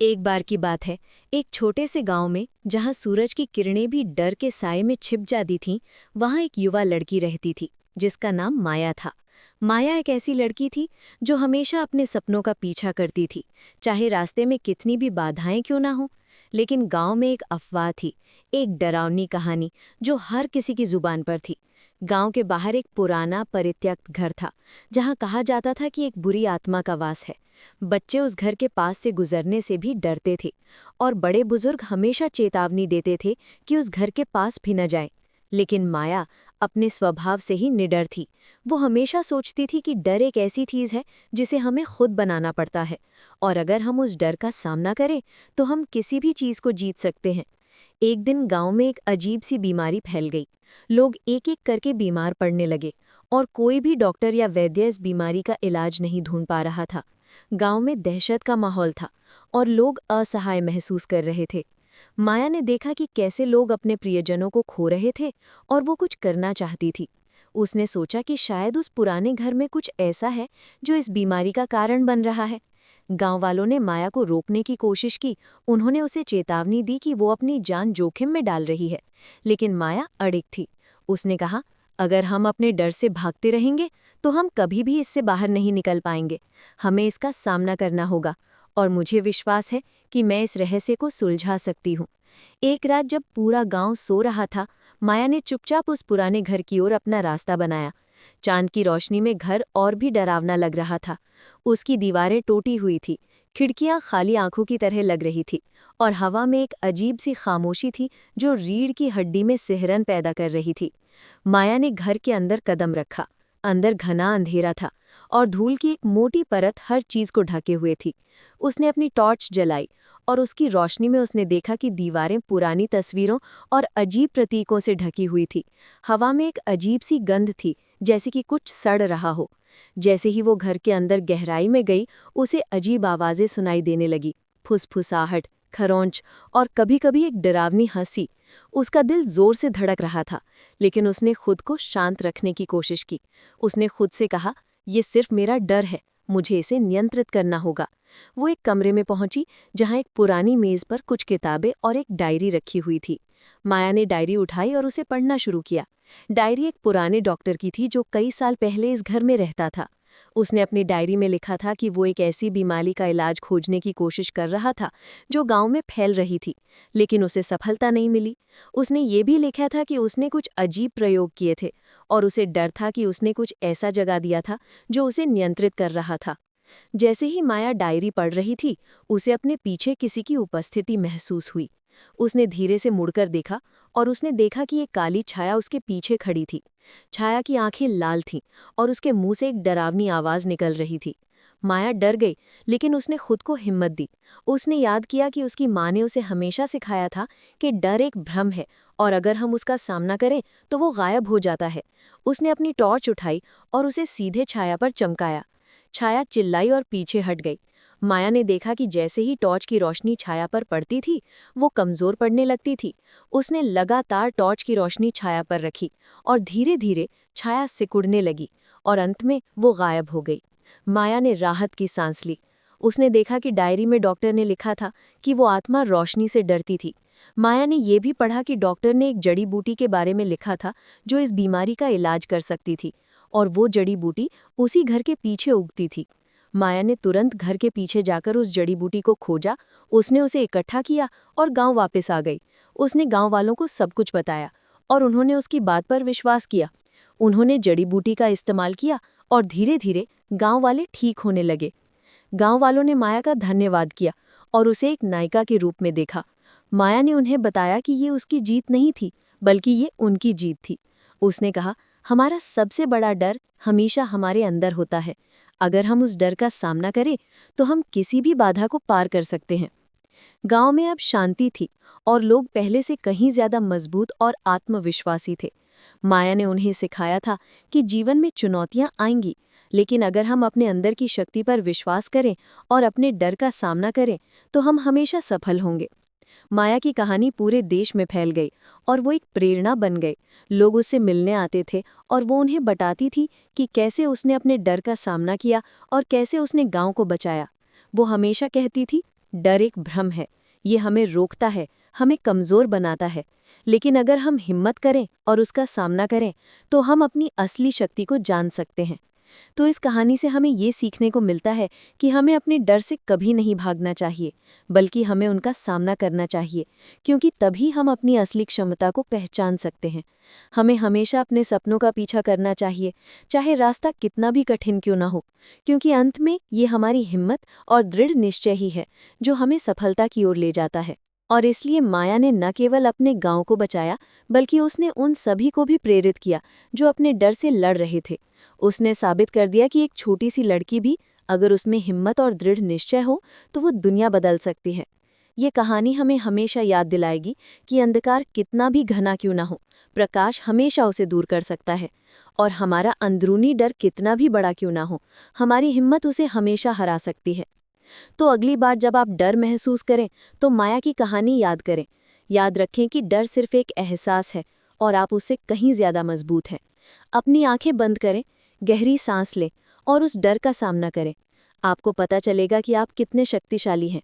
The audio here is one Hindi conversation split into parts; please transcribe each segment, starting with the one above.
एक बार की बात है, एक छोटे से गांव में जहां सूरज की किरणें भी डर के साए में छिप जाती थीं, वहां एक युवा लड़की रहती थी जिसका नाम माया था। माया एक ऐसी लड़की थी जो हमेशा अपने सपनों का पीछा करती थी, चाहे रास्ते में कितनी भी बाधाएं क्यों ना हो। लेकिन गांव में एक अफवाह थी, एक डरावनी कहानी जो हर किसी की जुबान पर थी। गांव के बाहर एक पुराना परित्यक्त घर था, जहां कहा जाता था कि एक बुरी आत्मा का वास है। बच्चे उस घर के पास से गुजरने से भी डरते थे और बड़े बुजुर्ग हमेशा चेतावनी देते थे कि उस घर के पास भी न जाएं। लेकिन माया अपने स्वभाव से ही निडर थी। वो हमेशा सोचती थी कि डर एक ऐसी चीज़ है जिसे हमें खुद बनाना पड़ता है, और अगर हम उस डर का सामना करें तो हम किसी भी चीज़ को जीत सकते हैं। एक दिन गांव में एक अजीब सी बीमारी फैल गई। लोग एक एक करके बीमार पड़ने लगे और कोई भी डॉक्टर या वैद्य इस बीमारी का इलाज नहीं ढूंढ पा रहा था। गांव में दहशत का माहौल था और लोग असहाय महसूस कर रहे थे। माया ने देखा कि कैसे लोग अपने प्रियजनों को खो रहे थे और वो कुछ करना चाहती थी। उसने सोचा कि शायद उस पुराने घर में कुछ ऐसा है जो इस बीमारी का कारण बन रहा है। गांव वालों ने माया को रोकने की कोशिश की। उन्होंने उसे चेतावनी दी कि वो अपनी जान जोखिम में डाल रही है, लेकिन माया अड़िग थी। उसने कहा, अगर हम अपने डर से भागते रहेंगे तो हम कभी भी इससे बाहर नहीं निकल पाएंगे। हमें इसका सामना करना होगा और मुझे विश्वास है कि मैं इस रहस्य को सुलझा सकती हूँ। एक रात जब पूरा गांव सो रहा था, माया ने चुपचाप उस पुराने घर की ओर अपना रास्ता बनाया। चांद की रोशनी में घर और भी डरावना लग रहा था। उसकी दीवारें टूटी हुई थी, खिड़कियां खाली आंखों की तरह लग रही थी और हवा में एक अजीब सी खामोशी थी जो रीढ़ की हड्डी में सिहरन पैदा कर रही थी। माया ने घर के अंदर कदम रखा। अंदर घना अंधेरा था और धूल की एक मोटी परत हर चीज को ढके हुए थी। उसने अपनी टॉर्च जलाई और उसकी रोशनी में उसने देखा कि दीवारें पुरानी तस्वीरों और अजीब प्रतीकों से ढकी हुई थी। हवा में एक अजीब सी गंध थी, जैसे कि कुछ सड़ रहा हो। जैसे ही वो घर के अंदर गहराई में गई, उसे अजीब आवाजें सुनाई देने लगी, फुसफुसाहट, खरोंच और कभी-कभी एक डरावनी हंसी। उसका दिल जोर से धड़क रहा था, लेकिन उसने खुद को शांत रखने की कोशिश की। उसने खुद से कहा, ये सिर्फ मेरा डर है, मुझे इसे नियंत्रित करना होगा। वो एक कमरे में पहुंची जहां एक पुरानी मेज पर कुछ किताबें और एक डायरी रखी हुई थी। माया ने डायरी उठाई और उसे पढ़ना शुरू किया। डायरी एक पुराने डॉक्टर की थी जो कई साल पहले इस घर में रहता था। उसने अपनी डायरी में लिखा था कि वो एक ऐसी बीमारी का इलाज खोजने की कोशिश कर रहा था जो गांव में फैल रही थी, लेकिन उसे सफलता नहीं मिली। उसने ये भी लिखा था कि उसने कुछ अजीब प्रयोग किए थे और उसे डर था कि उसने कुछ ऐसा जगा दिया था जो उसे नियंत्रित कर रहा था। जैसे ही माया डायरी पढ़ रही थी, उसे अपने पीछे किसी की उपस्थिति महसूस हुई। उसने धीरे से मुड़कर देखा और उसने देखा कि एक काली छाया उसके पीछे खड़ी थी। छाया की आंखें लाल थीं और उसके मुंह से एक डरावनी आवाज निकल रही थी। माया डर गई, लेकिन उसने खुद को हिम्मत दी। उसने याद किया कि उसकी माँ ने उसे हमेशा सिखाया था कि डर एक भ्रम है और अगर हम उसका सामना करें तो वो गायब हो जाता है। उसने अपनी टॉर्च उठाई और उसे सीधे छाया पर चमकाया। छाया चिल्लाई और पीछे हट गई। माया ने देखा कि जैसे ही टॉर्च की रोशनी छाया पर पड़ती थी, वो कमजोर पड़ने लगती थी। उसने लगातार टॉर्च की रोशनी छाया पर रखी और धीरे धीरे छाया सिकुड़ने लगी और अंत में वो गायब हो गई। माया ने राहत की सांस ली। उसने देखा कि डायरी में डॉक्टर ने लिखा था कि वो आत्मा रोशनी से डरती थी। माया ने ये भी पढ़ा कि डॉक्टर ने एक जड़ी बूटी के बारे में लिखा था जो इस बीमारी का इलाज कर सकती थी, और वो जड़ी बूटी उसी घर के पीछे उगती थी। माया ने तुरंत घर के पीछे जाकर उस जड़ी बूटी को खोजा। उसने उसे इकट्ठा किया और गांव वापस आ गई। उसने गांव वालों को सब कुछ बताया और उन्होंने उसकी बात पर विश्वास किया। उन्होंने जड़ी बूटी का इस्तेमाल किया और धीरे धीरे गांव वाले ठीक होने लगे। गांव वालों ने माया का धन्यवाद किया और उसे एक नायिका के रूप में देखा। माया ने उन्हें बताया कि ये उसकी जीत नहीं थी, बल्कि ये उनकी जीत थी। उसने कहा, हमारा सबसे बड़ा डर हमेशा हमारे अंदर होता है। अगर हम उस डर का सामना करें तो हम किसी भी बाधा को पार कर सकते हैं। गांव में अब शांति थी और लोग पहले से कहीं ज्यादा मजबूत और आत्मविश्वासी थे। माया ने उन्हें सिखाया था कि जीवन में चुनौतियां आएंगी, लेकिन अगर हम अपने अंदर की शक्ति पर विश्वास करें और अपने डर का सामना करें तो हम हमेशा सफल होंगे। माया की कहानी पूरे देश में फैल गई और वो एक प्रेरणा बन गई। लोग उससे मिलने आते थे और वो उन्हें बताती थी कि कैसे उसने अपने डर का सामना किया और कैसे उसने गांव को बचाया। वो हमेशा कहती थी, डर एक भ्रम है। ये हमें रोकता है, हमें कमज़ोर बनाता है। लेकिन अगर हम हिम्मत करें और उसका सामना करें, तो हम अपनी असली शक्ति को जान सकते हैं। तो इस कहानी से हमें ये सीखने को मिलता है कि हमें अपने डर से कभी नहीं भागना चाहिए, बल्कि हमें उनका सामना करना चाहिए, क्योंकि तभी हम अपनी असली क्षमता को पहचान सकते हैं। हमें हमेशा अपने सपनों का पीछा करना चाहिए, चाहे रास्ता कितना भी कठिन क्यों ना हो, क्योंकि अंत में ये हमारी हिम्मत और दृढ़ निश्चय ही है जो हमें सफलता की ओर ले जाता है। और इसलिए माया ने न केवल अपने गांव को बचाया, बल्कि उसने उन सभी को भी प्रेरित किया जो अपने डर से लड़ रहे थे। उसने साबित कर दिया कि एक छोटी सी लड़की भी, अगर उसमें हिम्मत और दृढ़ निश्चय हो, तो वो दुनिया बदल सकती है। ये कहानी हमें हमेशा याद दिलाएगी कि अंधकार कितना भी घना क्यों ना हो, प्रकाश हमेशा उसे दूर कर सकता है। और हमारा अंदरूनी डर कितना भी बड़ा क्यों ना हो, हमारी हिम्मत उसे हमेशा हरा सकती है। तो अगली बार जब आप डर महसूस करें, तो माया की कहानी याद करें। याद रखें कि डर सिर्फ एक एहसास है और आप उससे कहीं ज्यादा मजबूत हैं। अपनी आंखें बंद करें, गहरी सांस लें और उस डर का सामना करें। आपको पता चलेगा कि आप कितने शक्तिशाली हैं।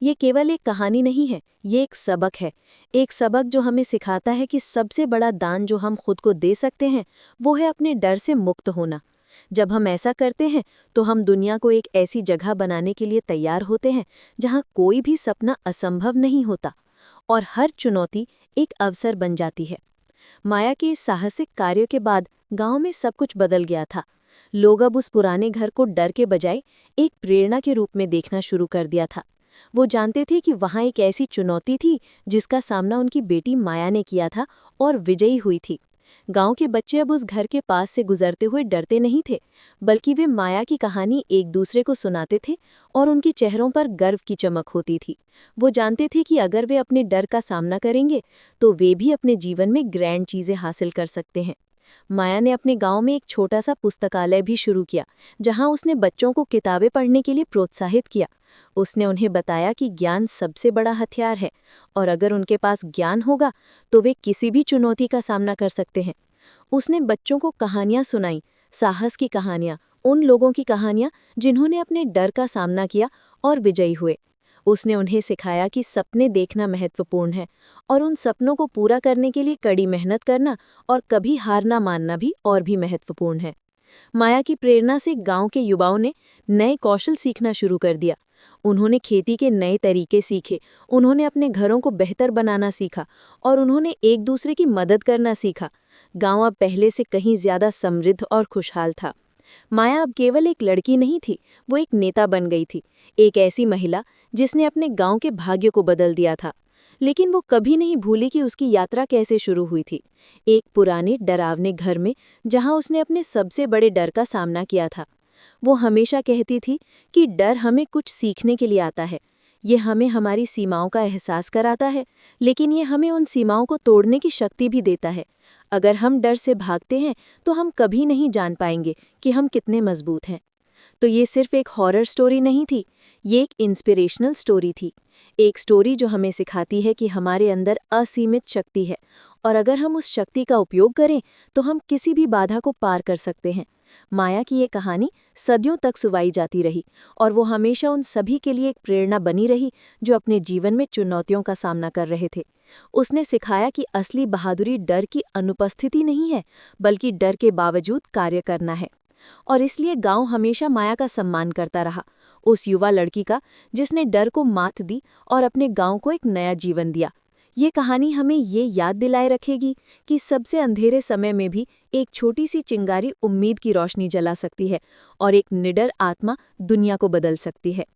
ये केवल एक कहानी नहीं है, ये एक सबक है। एक सबक जो हमें सिखाता है कि सबसे बड़ा दान जो हम खुद को दे सकते हैं, वो है अपने डर से मुक्त होना। जब हम ऐसा करते हैं, तो हम दुनिया को एक ऐसी जगह बनाने के लिए तैयार होते हैं जहां कोई भी सपना असंभव नहीं होता और हर चुनौती एक अवसर बन जाती है। माया के इस साहसिक कार्य के बाद गांव में सब कुछ बदल गया था। लोग अब उस पुराने घर को डर के बजाय एक प्रेरणा के रूप में देखना शुरू कर दिया था। वो जानते थे कि वहां एक ऐसी चुनौती थी जिसका सामना उनकी बेटी माया ने किया था और विजयी हुई थी। गांव के बच्चे अब उस घर के पास से गुजरते हुए डरते नहीं थे, बल्कि वे माया की कहानी एक दूसरे को सुनाते थे और उनके चेहरों पर गर्व की चमक होती थी। वो जानते थे कि अगर वे अपने डर का सामना करेंगे, तो वे भी अपने जीवन में ग्रैंड चीजें हासिल कर सकते हैं। माया ने अपने गांव में एक छोटा सा पुस्तकालय भी शुरू किया, जहां उसने बच्चों को किताबें पढ़ने के लिए प्रोत्साहित किया। उसने उन्हें बताया कि ज्ञान सबसे बड़ा हथियार है और अगर उनके पास ज्ञान होगा, तो वे किसी भी चुनौती का सामना कर सकते हैं। उसने बच्चों को कहानियां सुनाई, साहस की कहानियां, उन लोगों की कहानियां जिन्होंने अपने डर का सामना किया और विजयी हुए। उसने उन्हें सिखाया कि सपने देखना महत्वपूर्ण है और उन सपनों को पूरा करने के लिए कड़ी मेहनत करना और कभी हार ना मानना भी और भी महत्वपूर्ण है। माया की प्रेरणा से गांव के युवाओं ने नए कौशल सीखना शुरू कर दिया। उन्होंने खेती के नए तरीके सीखे, उन्होंने अपने घरों को बेहतर बनाना सीखा और उन्होंने एक दूसरे की मदद करना सीखा। गांव अब पहले से कहीं ज्यादा समृद्ध और खुशहाल था। माया अब केवल एक लड़की नहीं थी, वो एक नेता बन गई थी, एक ऐसी महिला जिसने अपने गांव के भाग्य को बदल दिया था। लेकिन वो कभी नहीं भूली कि उसकी यात्रा कैसे शुरू हुई थी। एक पुराने डरावने घर में, जहां उसने अपने सबसे बड़े डर का सामना किया था। वो हमेशा कहती थी कि डर हमें कुछ सीखने के लिए आता है। ये हमें हमारी सीमाओं का एहसास कराता है, लेकिन ये हमें उन सीमाओं को तोड़ने की शक्ति भी देता है। अगर हम डर से भागते हैं, तो हम कभी नहीं जान पाएंगे कि हम कितने मजबूत हैं। तो ये सिर्फ एक हॉरर स्टोरी नहीं थी, ये एक इंस्पिरेशनल स्टोरी थी। एक स्टोरी जो हमें सिखाती है कि हमारे अंदर असीमित शक्ति है और अगर हम उस शक्ति का उपयोग करें, तो हम किसी भी बाधा को पार कर सकते हैं। माया की ये कहानी सदियों तक सुनाई जाती रही और वो हमेशा उन सभी के लिए एक प्रेरणा बनी रही जो अपने जीवन में चुनौतियों का सामना कर रहे थे। उसने सिखाया कि असली बहादुरी डर की अनुपस्थिति नहीं है, बल्कि डर के बावजूद कार्य करना है। और इसलिए गांव हमेशा माया का सम्मान करता रहा, उस युवा लड़की का जिसने डर को मात दी और अपने गांव को एक नया जीवन दिया। ये कहानी हमें ये याद दिलाए रखेगी कि सबसे अंधेरे समय में भी एक छोटी सी चिंगारी उम्मीद की रोशनी जला सकती है और एक निडर आत्मा दुनिया को बदल सकती है।